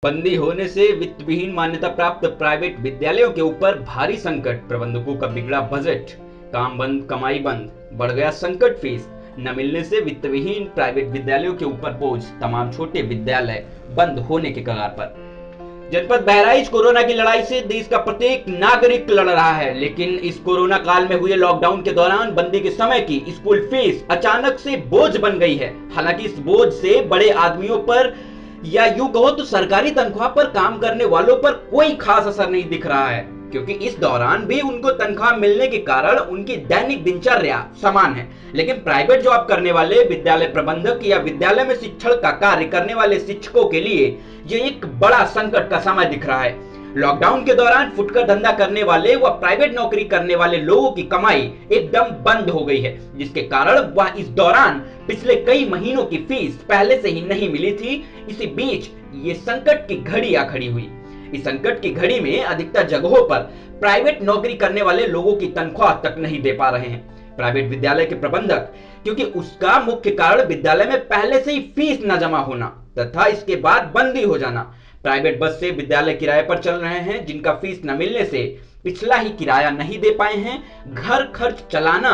बंदी होने से वित्त विहीन मान्यता प्राप्त प्राइवेट विद्यालयों के ऊपर भारी संकट। प्रबंधकों का बिगड़ा बजट, काम बंद कमाई बंद, बढ़ गया संकट। फीस न मिलने से वित्त विहीन प्राइवेट विद्यालयों के ऊपर बोझ, तमाम छोटे विद्यालय बंद होने के कगार पर। जनपद बहराइच कोरोना की लड़ाई से देश का प्रत्येक नागरिक लड़ रहा है, लेकिन इस कोरोना काल में हुए लॉकडाउन के दौरान बंदी के समय की स्कूल फीस अचानक से बोझ बन गई है। हालांकि इस बोझ से बड़े आदमियों पर या यूं कहो तो सरकारी तनख्वाह पर काम करने वालों पर कोई खास असर नहीं दिख रहा है, क्योंकि इस दौरान भी उनको तनख्वाह मिलने के कारण उनकी दैनिक दिनचर्या समान है। लेकिन प्राइवेट जॉब करने वाले विद्यालय प्रबंधक या विद्यालय में शिक्षण का कार्य करने वाले शिक्षकों के लिए ये एक बड़ा संकट का समय दिख रहा है। लॉकडाउन के दौरान फुटकर धंधा करने वाले व प्राइवेट नौकरी करने वाले लोगों की कमाई एकदम बंद हो गई है, जिसके कारण वह इस दौरान पिछले कई महीनों की फीस पहले से ही नहीं मिली थी। इसी बीच ये संकट की घड़ी आ खड़ी हुई। इस संकट की घड़ी में अधिकतर जगहों पर प्राइवेट नौकरी करने वाले लोगों की तनख्वाह तक नहीं दे पा रहे हैं प्राइवेट विद्यालय के प्रबंधक, क्योंकि उसका मुख्य कारण विद्यालय में पहले से ही फीस न जमा होना तथा इसके बाद बंदी हो जाना। प्राइवेट बस से विद्यालय किराए पर चल रहे हैं, जिनका फीस न मिलने से पिछला ही किराया नहीं दे पाए हैं। घर खर्च चलाना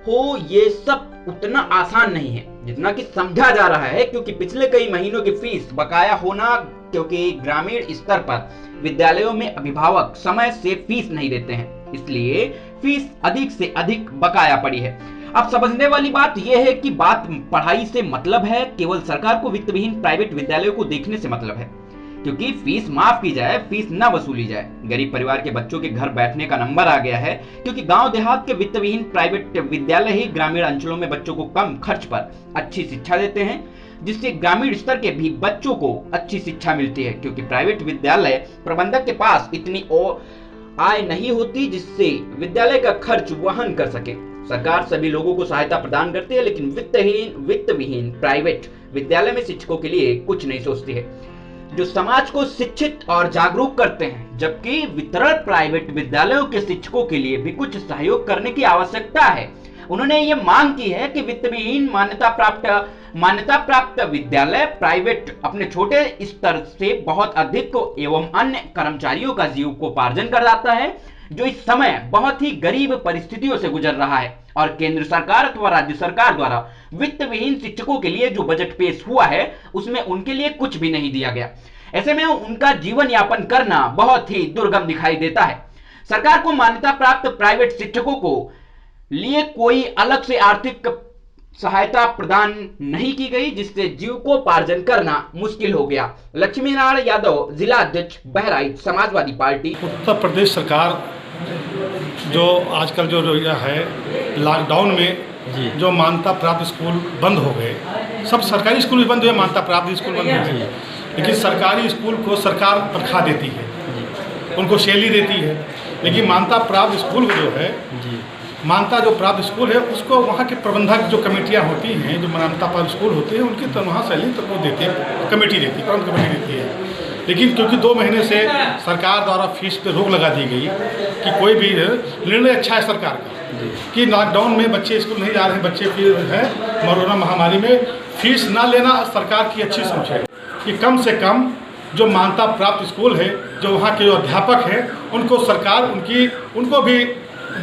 हो ये सब उतना आसान नहीं है जितना कि समझा जा रहा है, क्योंकि पिछले कई महीनों की फीस बकाया होना, क्योंकि ग्रामीण स्तर पर विद्यालयों में अभिभावक समय से फीस नहीं देते हैं, इसलिए फीस अधिक से अधिक बकाया पड़ी है। अब समझने वाली बात यह है कि बात पढ़ाई से मतलब है, केवल सरकार को वित्त विहीन प्राइवेट विद्यालयों को देखने से मतलब है, क्योंकि फीस माफ की जाए, फीस न वसूली जाए। गरीब परिवार के बच्चों के घर बैठने का नंबर आ गया है, क्योंकि गांव देहात के वित्त विहीन प्राइवेट विद्यालय ही ग्रामीण अंचलों में बच्चों को कम खर्च पर अच्छी शिक्षा देते हैं, जिससे ग्रामीण स्तर के भी बच्चों को अच्छी शिक्षा मिलती है। क्योंकि प्राइवेट विद्यालय प्रबंधक के पास इतनी आय नहीं होती जिससे विद्यालय का खर्च वहन कर सके। सरकार सभी लोगों को सहायता प्रदान करती है, लेकिन वित्त विहीन प्राइवेट विद्यालय में शिक्षकों के लिए कुछ नहीं सोचती है, जो समाज को शिक्षित और जागरूक करते हैं। जबकि वितरण प्राइवेट विद्यालयों के शिक्षकों के लिए भी कुछ सहयोग करने की आवश्यकता है। उन्होंने ये मांग की है कि वित्त विहीन मान्यता प्राप्त विद्यालय प्राइवेट अपने छोटे स्तर से बहुत अधिक एवं अन्य कर्मचारियों का जीविकोपार्जन कराता है, जो इस समय बहुत ही गरीब परिस्थितियों से गुजर रहा है। और केंद्र सरकार अथवा राज्य सरकार द्वारा वित्त विहीन शिक्षकों के लिए जो बजट पेश हुआ है उसमें उनके लिए कुछ भी नहीं दिया गया। ऐसे में उनका जीवन यापन करना बहुत ही दुर्गम दिखाई देता है। सरकार को मान्यता प्राप्त प्राइवेट शिक्षकों को लिए कोई अलग से आर्थिक सहायता प्रदान नहीं की गई, जिससे जीविकोपार्जन करना मुश्किल हो गया। लक्ष्मी नारायण यादव, जिला अध्यक्ष बहराइच, समाजवादी पार्टी। उत्तर प्रदेश सरकार जो आजकल जो है लॉकडाउन में जो मान्यता प्राप्त स्कूल बंद हो गए, सब सरकारी स्कूल भी बंद हुए, मान्यता प्राप्त स्कूल बंद हुए, लेकिन सरकारी स्कूल को सरकार तनख्वाह देती है, उनको सैलरी देती है। लेकिन मान्यता प्राप्त स्कूल जो है, मान्यता जो प्राप्त स्कूल है उसको वहाँ के प्रबंधक जो कमेटियाँ होती हैं, जो मान्यता प्राप्त स्कूल होते हैं, उनकी तनख्वाह सैलरी तो वो देती है, कमेटी देती है, प्रबंध कमेटी देती है। लेकिन क्योंकि 2 महीने से सरकार द्वारा फीस पे रोक लगा दी गई कि कोई भी निर्णय अच्छा है सरकार का कि लॉकडाउन में बच्चे स्कूल नहीं जा रहे हैं, बच्चे की है कोरोना महामारी में फीस ना लेना सरकार की अच्छी सोच है कि कम से कम जो मान्यता प्राप्त स्कूल है, जो वहाँ के जो अध्यापक हैं, उनको सरकार उनको भी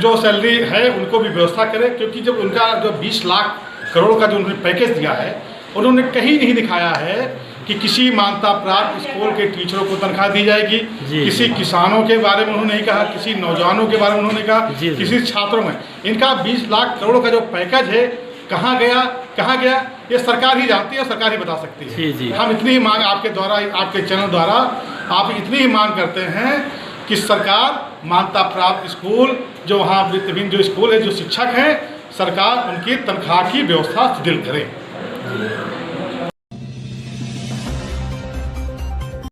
जो सैलरी है उनको भी व्यवस्था करे। क्योंकि जब उनका जो 20 लाख करोड़ का जो उन्होंने पैकेज दिया है, उन्होंने कहीं नहीं दिखाया है कि किसी मान्यता प्राप्त स्कूल के टीचरों को तनख्वाह दी जाएगी, किसी किसानों के बारे में उन्होंने नहीं कहा, किसी नौजवानों के बारे में उन्होंने कहा, किसी छात्रों में। इनका 20 लाख करोड़ का जो पैकेज है कहाँ गया ये सरकार ही जानती है, सरकार ही बता सकती है। हम इतनी ही मांग आपके द्वारा, आपके चैनल द्वारा आप इतनी ही मांग करते हैं कि सरकार मान्यता प्राप्त स्कूल जो वहाँ वित्त विहीन जो स्कूल है, जो शिक्षक हैं, सरकार उनकी तनख्वाह की व्यवस्था सुदृढ़ करे।